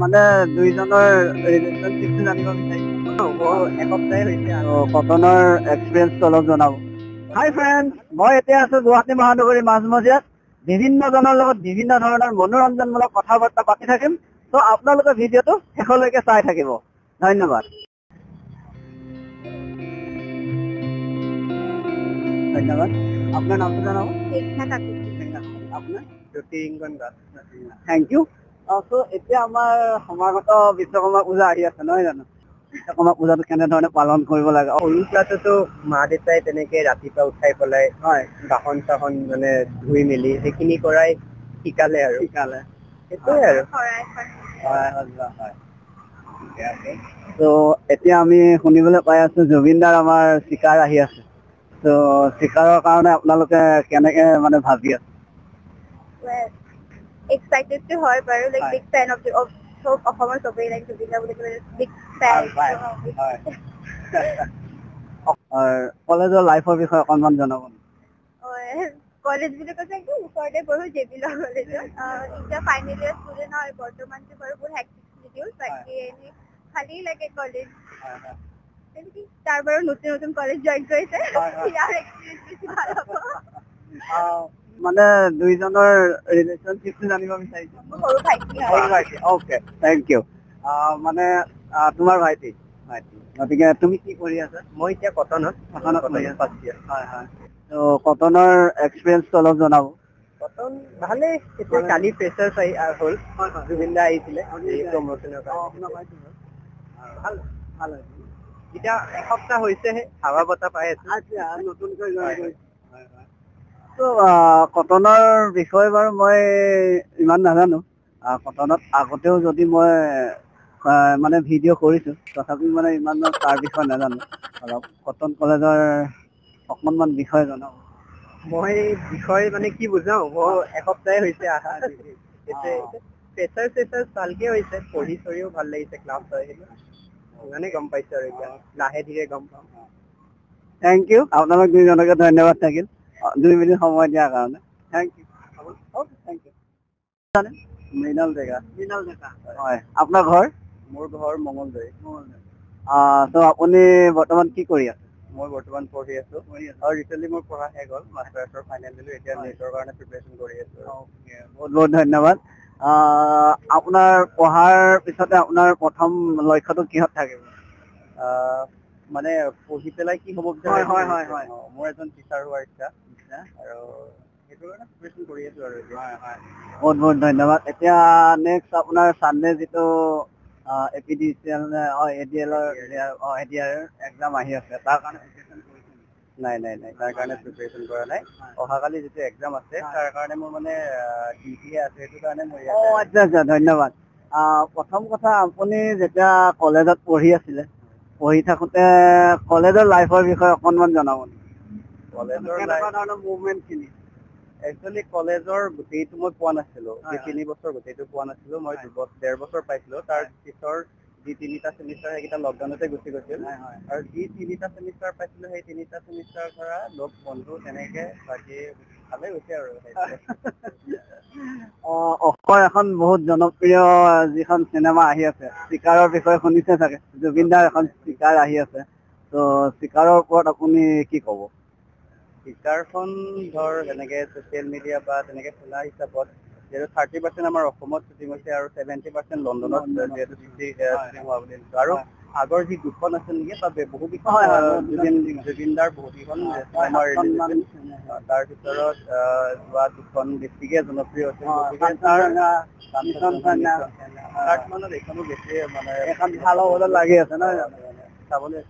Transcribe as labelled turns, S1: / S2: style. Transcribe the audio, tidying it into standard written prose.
S1: মানে দুইজনৰ ৰিলেশ্যনশ্বিপটো জানিব বিচাৰিছো। এসপ্তাহে হৈছে আৰু কটনৰ এক্সপিৰিয়েঞ্চটো অলপ জনাব। হাই ফ্ৰেণ্ডছ, মই এতিয়া আছো গুৱাহাটী মহানগৰীৰ মাজমজিয়াত। বিভিন্ন জনৰ লগত বিভিন্ন ধৰণৰ মনোৰঞ্জনমূলক কথা বাৰ্তা পাতি থাকিম। ত' আপোনালোকে ভিডিঅ'টো শেষলৈকে চাই থাকিব। ধন্যবাদ। ধন্যবাদ। আপোনাৰ নামটো জনাব। আপোনাৰ জ্যোতি ইংগন দাস। Thank you. চ' এতিয়া আমাৰ সমাগত বিশ্বকৰ্মা পূজা আহি আছে নহয় জানো? বিশ্বকৰ্মা পূজাটো কেনেধৰণে পালন কৰিব লাগে?
S2: সৰু ক্লাছতো মা দেউতাই তেনেকে ৰাতিপুৱা উঠাই পেলাই
S1: হয়,
S2: বাহন চাহন মানে ধুই মেলি সেইখিনি কৰাই শিকালে আৰু
S1: শিকালে।
S2: সেইটোৱে আৰু
S1: হয়। ত' এতিয়া আমি শুনিবলৈ পাই আছো জুবিন দাৰ আমাৰ চিকাৰ আহি আছে। ত' চিকাৰৰ কাৰণে আপোনালোকে কেনেকে মানে ভাবি আছে?
S3: Excited to her, but like
S1: Hi.
S3: big fan of অসমৰ চবেই like Jubin Da বুলি ক'লে big fan.
S1: কলেজৰ লাইফৰ বিষয়ে অকণমান জনাব।
S3: কলেজ বুলি কৈছে একদম ওচৰতে পঢ়ো জেবিলা কলেজত এতিয়া ফাইনেল ইয়াৰ ষ্টুডেণ্ট হয় বৰ্তমানটো বাৰু বহুত হেক্টিক শিডিউল বাকী এনেই খালি লাগে কলেজ তাৰ বাৰু নতুন নতুন কলেজ জইন কৰিছে ইয়াৰ এক্সপিৰিয়েঞ্চ বেছি ভাল হ'ব
S1: মানে দুইজনৰ ৰিলেশ্যনশ্বিপটো জানিব বিচাৰিছো।
S3: সৰু ভাইটি হয়
S1: অ'কে, থেংক ইউ। মানে তোমাৰ ভাইটি গতিকে তুমি কি কৰি আছা?
S2: মই এতিয়া কটনত
S1: পঢ়ি আছা?
S2: First year.
S1: হয় হয়। ত' কটনৰ এক্সপিৰিয়েঞ্চটো অলপ জনাব।
S2: কটন ভালেই এতিয়া কালি ফ্ৰেচাৰ্ছ হ'ল জুবিন দা আহিছিলে প্ৰমোচনৰ কাৰণে
S1: ভাল ভাল
S2: এতিয়া এসপ্তাহ হৈছেহে হাৱা বতাহ পাই আছো।
S1: আচ্ছা, নতুনকৈ জইন কৰিছে। কটনৰ বিষয়ে বাৰু মই ইমান নাজানো। কটনত আগতেও যদি মই মানে ভিডিঅ' কৰিছো তথাপি মানে ইমান তাৰ বিষয়ে নাজানো। অলপ কটন কলেজৰ অকণমান বিষয়ে জনাব।
S2: মই বিষয় মানে কি বুজাও মই এসপ্তাহে হৈছে আহা ফ্ৰেচাৰ্ছ ভালকে হৈছে পঢ়ি চঢ়িও ভাল লাগিছে ক্লাছ হয় ইমানে গম পাইছো আৰু এতিয়া লাহে ধীৰে গম পাম।
S1: Thank you. আপোনালোক দুইজনকে ধন্যবাদ থাকিল 2 মিনিট সময় দিয়াৰ কাৰণে। Thank you. Thank you. Mrinal Deka. হয়। আপোনাৰ ঘৰ?
S2: মোৰ ঘৰ মঙলদৈ।
S1: ত' আপুনি বৰ্তমান কি কৰি আছে?
S2: মই বৰ্তমান পঢ়ি আছো আৰু ৰিচেণ্টলি মোৰ পঢ়া শেষ হ'ল মাষ্টাৰ্ছৰ ফাইনেল দিলো এতিয়া নেটৰ কাৰণে প্ৰিপেৰেশ্যন কৰি আছো।
S1: বহুত বহুত ধন্যবাদ। আপোনাৰ পঢ়াৰ পিছতে আপোনাৰ প্ৰথম লক্ষ্যটো কিহত থাকিব?
S2: মানে পঢ়ি পেলাই কি হ'ব
S1: হয়।
S2: মোৰ এজন টিচাৰ হোৱাৰ ইচ্ছা আৰু সেইটো কাৰণে প্ৰিপেৰেশ্যন কৰি আছো আৰু
S1: বহুত বহুত ধন্যবাদ। এতিয়া নেক্সট আপোনাৰ চানডে যিটো APDCL ADR এক্সাম আহি আছে তাৰ কাৰণে
S2: নাই তাৰ কাৰণে প্ৰিপেৰেশ্যন কৰা নাই। অহাকালি যিটো এক্সাম আছে তাৰ কাৰণে মোৰ মানে ডিউটিহে আছে সেইটো কাৰণে মই
S1: আচ্ছা ধন্যবাদ। প্ৰথম কথা আপুনি যেতিয়া কলেজত পঢ়ি থাকোতে কলেজৰ লাইফৰ বিষয়ে অকণমান জনাব।
S2: কলেজৰ
S1: মুভমেণ্টখিনি
S2: একচুৱেলি কলেজৰ গোটেইটো মই পোৱা নাছিলো। 3 বছৰ গোটেইটো পোৱা নাছিলো। মই 1.5 বছৰ পাইছিলো। তাৰ পিছৰ যি 3টা ছেমিষ্টাৰ সেইকেইটা লকডাউনতে গুচি গৈছিল আৰু যি 3টা ছেমিষ্টাৰ পাইছিলো সেই 3টা ছেমিষ্টাৰ ধৰা লগ বন্ধু তেনেকে বাকী ভালে হৈছে আৰু
S1: অসমৰ এখন বহুত জনপ্ৰিয় যিখন চিনেমা আহি আছে চিকাৰৰ বিষয়ে শুনিছে চাগে। জুবিন দাৰ এখন চিকাৰ আহি আছে। ত' চিকাৰৰ ওপৰত আপুনি কি ক'ব?
S2: চিকাৰখন ধৰ এনেকে ছচিয়েল মিডিয়া বা তেনেকে শুনা হিচাপত যিহেতু 30% আমাৰ অসমত শ্বুটিং হৈছে আৰু 70% লণ্ডনত যিহেতু হোৱা বুলি শুনিছো আৰু আগৰ যি দুখন আছিল নেকি তাত বহু কেইখন জুবিন দাৰ বহুত কেইখন আমাৰ তাৰ ভিতৰত যোৱা দুখন বেছিকে জনপ্ৰিয় আছিল গতিকে তাৰ তুলনাত এইখনো বেছি মানে
S1: এখন ভাল হ'বলৈ লাগি আছে নহয় জানো?
S2: চাবলৈ